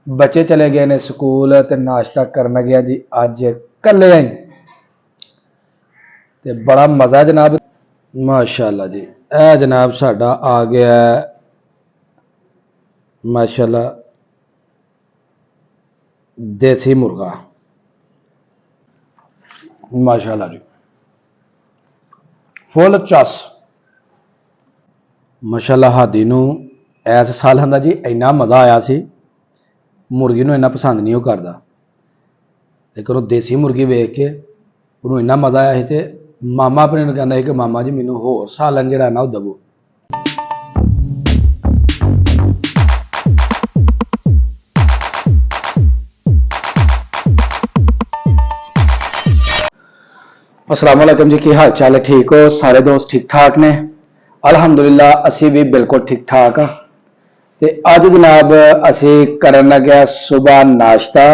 बच्चे चले गए ने स्कूल ते नाश्ता करन गया जी अज कल्ले ही ते बड़ा मज़ा जनाब। माशाल्लाह जी ए जनाब साडा आ गया माशाल्लाह देसी मुर्गा माशाल्लाह जी फुल चस माशाल्लाह हादी नूं इस साल दा जी इन्ना मज़ा आया सी मुर्गी नूं इन्ना पसंद नहीं वो करदा लेकिन वो देसी मुर्गी वेख के उन्होंने इन्ना मज़ा आया ਸੀ ਤੇ मामा अपने ਨੂੰ ਕਹਿੰਦਾ ਸੀ ਕਿ ਮਾਮਾ ਜੀ ਮੈਨੂੰ ਹੋਰ ਸਾਲਨ ਜਿਹੜਾ ਨਾ ਉਹ ਦਵੋ। अस्सलाम वालेकुम जी की हाल चाल है ठीक हो सारे दोस्त ठीक ठाक ने अलहमदुलिल्लाह असी भी बिल्कुल ठीक ठाक हाँ ते अज जनाब असी करन लगे सुबह नाश्ता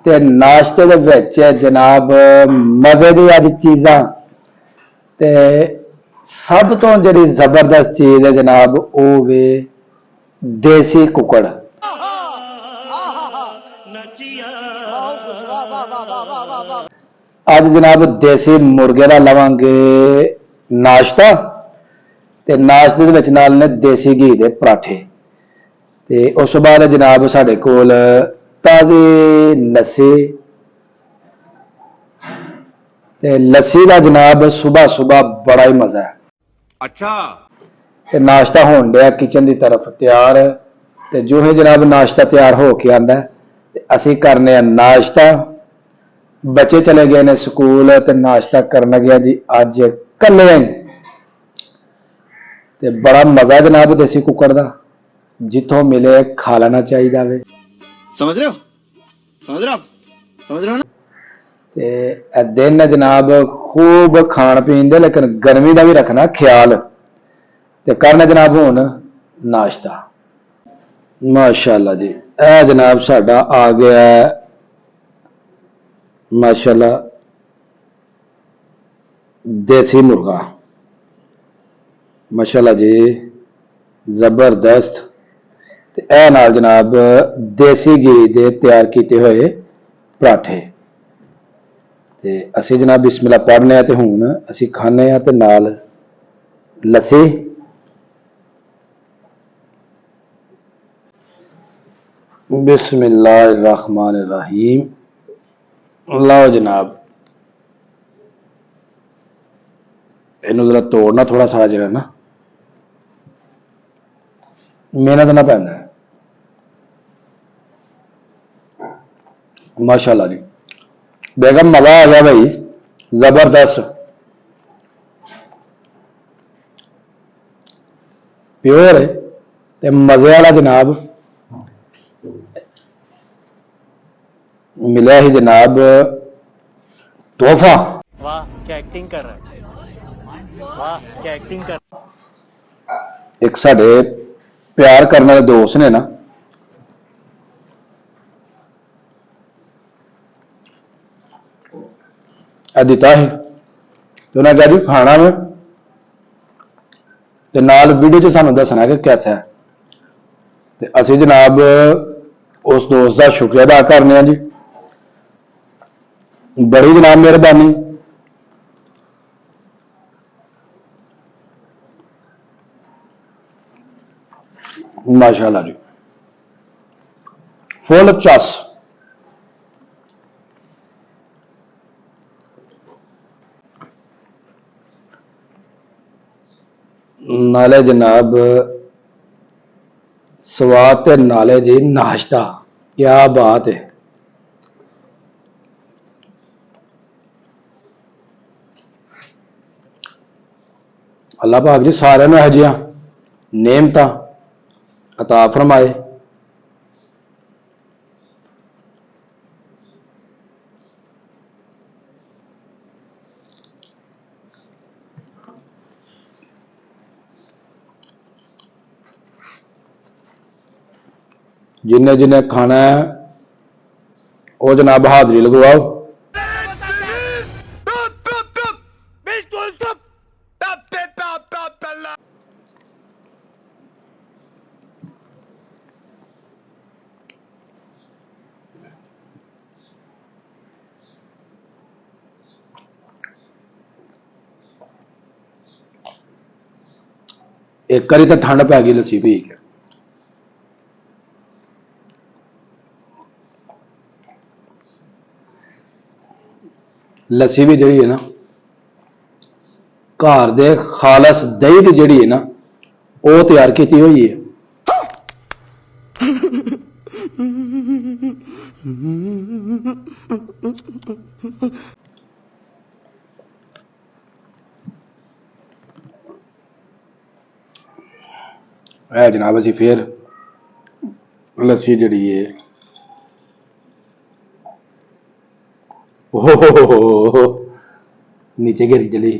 ते नाश्ते दे विच जनाब मज़े दी अज चीज़ां ते सब तो जिहड़ी जबरदस्त चीज़ है जनाब वो वे देसी कुकड़। अज जनाब देसी मुर्गे का लवांगे नाश्ता ते नाश्ते दे विच नाल ने देसी घी दे पराठे ते उस बाद जनाब साडे कोल ताज़ी लस्सी ते लस्सी का जनाब सुबह सुबह बड़ा ही मज़ा है। अच्छा ते नाश्ता होण दिया किचन की तरफ तैयार ते जो है जनाब नाश्ता तैयार हो के आंदा ते असी करने नाश्ता। बच्चे चले गए ने स्कूल ते नाश्ता करन गया जी अज कल्ले ही ते बड़ा मज़ा जनाब देसी कुकड़ दा जिथों मिले खा लेना चाहिए वे। समझ रहे हो समझ रहे हो समझ रहे हो ना। ते दिन जनाब खूब खाण पीन दे लेकिन गर्मी का भी रखना ख्याल ते करना जनाब हुण नाश्ता। माशाल्लाह जी ए जनाब साडा आ गया माशाल्लाह देसी मुर्गा माशाल्लाह जी जबरदस्त ते ए नाल जनाब देसी घी दे तैयार किए हुए पराठे ते असी जनाब बिस्मिल्लाह पढ़ने ते हुण असी खाने ते नाल लस्सी। बिस्मिल्लाहिर्रहमानिर्रहीम लाओ जनाब इनू जरा तोड़ना थोड़ा सारा जरा ना मेहनत ना पैंदा है। माशाल्लाह जी बेगम मज़ा आ गया भाई जबरदस्त प्योर है ते मज़े वाला जनाब मिला ही जनाब तोहफा। वाह क्या एक्टिंग कर रहा है वाह क्या एक्टिंग कर। एक साडे प्यार करने वाले दोस्त ने ना दिता है तो उन्हें कहा जी खाना में ते नाल वीडियो च सानू दसना कि कैसा है ते असी जनाब उस दोस्त का शुक्रिया अदा करने जी बड़ी जनाब मेहरबानी। माशाल्लाह जी फुल चस नाले जनाब स्वाद ते नाले जी नाश्ता क्या बात है। अल्लाह पाक जी सारे नूं इहो जिहियां नेमतां अता फरमाए। जिन्हें जिन्हें खाना है वो जनाब हाजरी लगवाओ। एक बारी तो ठंड पै गई लस्सी पी के। लस्सी भी जी है ना घर दे खालस दही की जी है ना वो तैयार की हुई है। जनाब असी फिर लस्सी जी है नीचे गिर चली।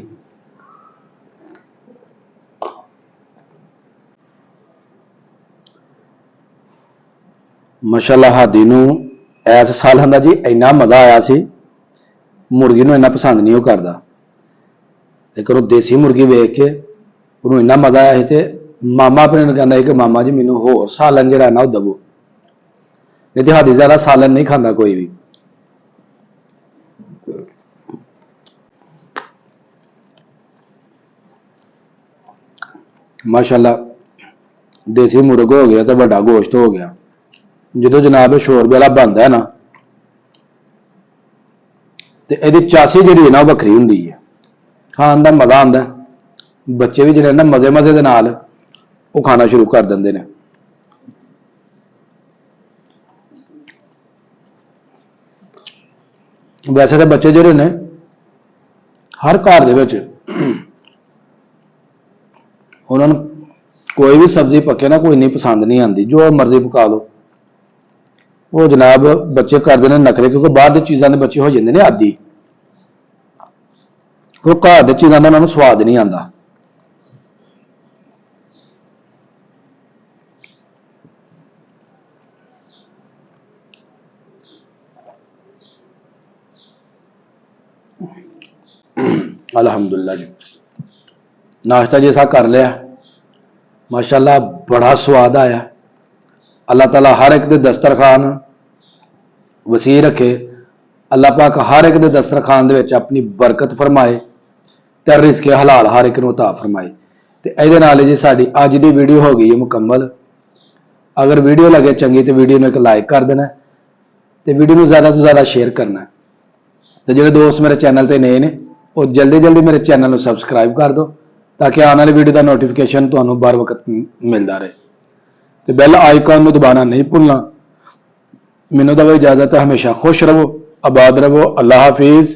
माशाअल्लाह हादी नूं इस साल का जी इन्ना मज़ा आया सी। मुर्गी नूं इन्ना पसंद नहीं करता, लेकिन वो देसी मुर्गी वेख के उन्होंने इन्ना मज़ा आया ते मामा अपने कहता है कि मामा जी मैनू होर सालन जिहड़ा ना वो दवो, नहीं तो हादी ज़्यादा सालन नहीं खाता कोई भी। माशाअल्लाह देसी मुर्ग हो गया तो बड़ा गोश्त हो गया। जो जनाब शोरबे वाला बनता है ना तो यदि चासी जी ना वक्री होंगी है, खान का मज़ा आता है। बच्चे भी जो ना मज़े मज़े के नाल वो खाना शुरू कर देंगे ने। वैसे तो बच्चे जोड़े ने हर घर दे उन्होंने कोई भी सब्जी पके ना कोई नहीं पसंद नहीं आती, जो मर्जी पका लो वो जनाब बच्चे करते हैं नखरे, क्योंकि बाहर की चीज़ों के बच्चे हो जाते हैं आदि, वो घर की चीज़ों का उन्होंने स्वाद नहीं आता। अल्हम्दुलिल्लाह जी नाश्ता जैसा कर लिया, माशाअल्लाह बड़ा स्वाद आया। अल्लाह ताला हर एक दे दस्तरखान वसी रखे, अल्लाह पाक हर एक दे दस्तरखान दे विच अपनी बरकत फरमाए ते रिज़्क़ हलाल हर एक नूं अता फरमाए। ते इहदे नाल जी साडी अज दी वीडियो हो गई है मुकम्मल। अगर वीडियो लगे चंगी तो वीडियो में एक लाइक कर देना ते वीडियो में ज़्यादा तो ज़्यादा शेयर करना। तो जो दोस्त मेरे चैनल पर नए ने वो जल्दी जल्दी मेरे चैनल को सबसक्राइब कर दो ताकि आने वाली वीडियो का नोटिफिकेशन तुहानूं बर वक्त मिलता रहे। तो बैल आइकॉन में दबाना नहीं भूलना। मैनूं दो इजाजत है, हमेशा खुश रहो, आबाद रहो। अल्लाह हाफिज़।